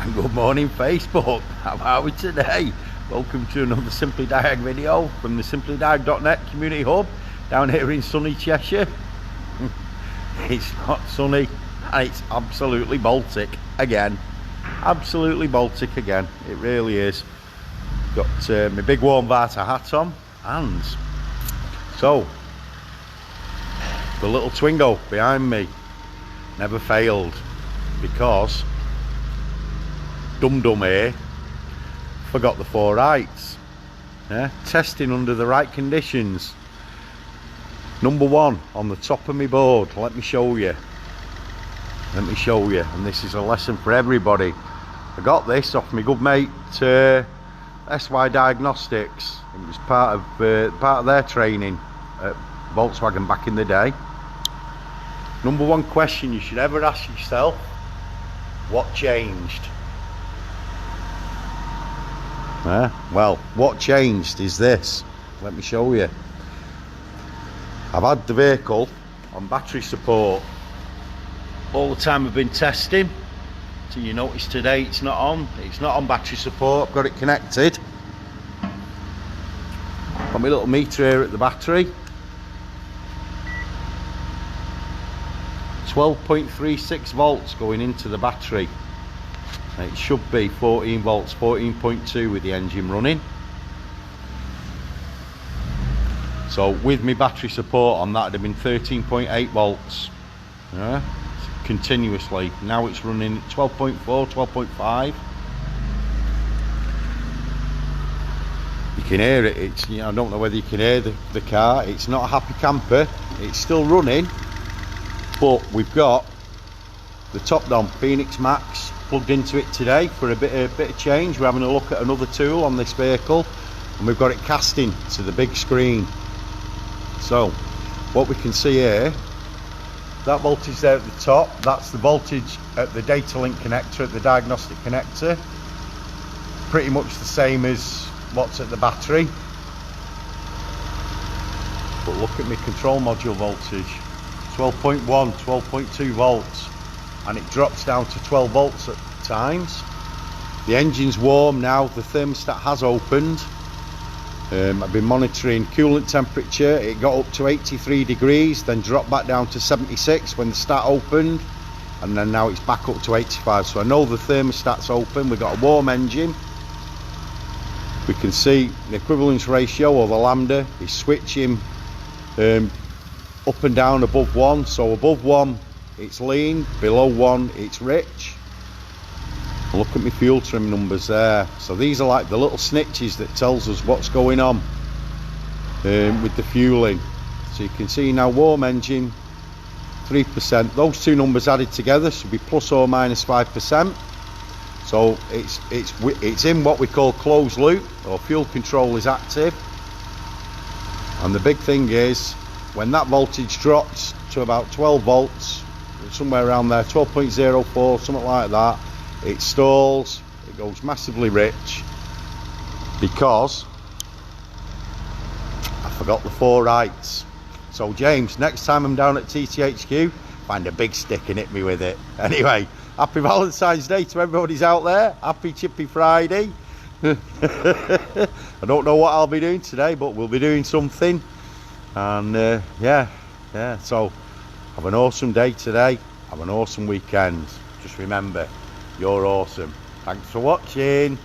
And good morning Facebook, how are we today? Welcome to another SimplyDiag video from the SimplyDiag.net Community Hub down here in sunny Cheshire. It's not sunny and it's absolutely Baltic again. Absolutely Baltic again, it really is. Got my big warm Vata hat on, and so the little Twingo behind me never failed, because Dum here forgot the 4 rights. Testing under the right conditions. Number 1 on the top of my board. Let me show you, and this is a lesson for everybody. I got this off my good mate Diagnostics. It was part of their training at Volkswagen back in the day. Number 1 question you should ever ask yourself: what changed? Well, what changed is this. Let me show you. I've had the vehicle on battery support all the time I've been testing. So you notice today it's not on battery support. I've got it connected. Got my little meter here at the battery. 12.36 volts going into the battery. It should be 14 volts, 14.2 with the engine running. So with my battery support on, that would have been 13.8 volts. Continuously. Now it's running at 12.4, 12.5. You can hear it. It's, you know, I don't know whether you can hear the car. It's not a happy camper. It's still running, but we've got the top-down Phoenix Max plugged into it today for a bit of change. We're having a look at another tool on this vehicle, and we've got it casting to the big screen. So what we can see here, that voltage there at the top, that's the voltage at the data link connector, at the diagnostic connector. Pretty much the same as what's at the battery. But look at my control module voltage, 12.1, 12.2 volts. And it drops down to 12 volts at times. The engine's warm now, the thermostat has opened. I've been monitoring coolant temperature. It got up to 83 degrees, then dropped back down to 76 when the stat opened, and then now it's back up to 85. So I know the thermostat's open. We've got a warm engine. We can see the equivalence ratio, or the lambda, is switching up and down above 1. So above 1 it's lean, below 1 it's rich. Look at my fuel trim numbers there. So these are like the little snitches that tells us what's going on with the fueling. So you can see now, warm engine, 3%. Those two numbers added together should be plus or minus 5%. So it's in what we call closed loop, or fuel control is active. And the big thing is, when that voltage drops to about 12 volts, somewhere around there, 12.04, something like that, it stalls, it goes massively rich, because I forgot the 4 rights. So James, next time I'm down at TTHQ, find a big stick and hit me with it. Anyway, happy Valentine's Day to everybody's out there. Happy Chippy Friday. I don't know what I'll be doing today, but we'll be doing something. And yeah, so have an awesome day today. Have an awesome weekend. Just remember, you're awesome. Thanks for watching.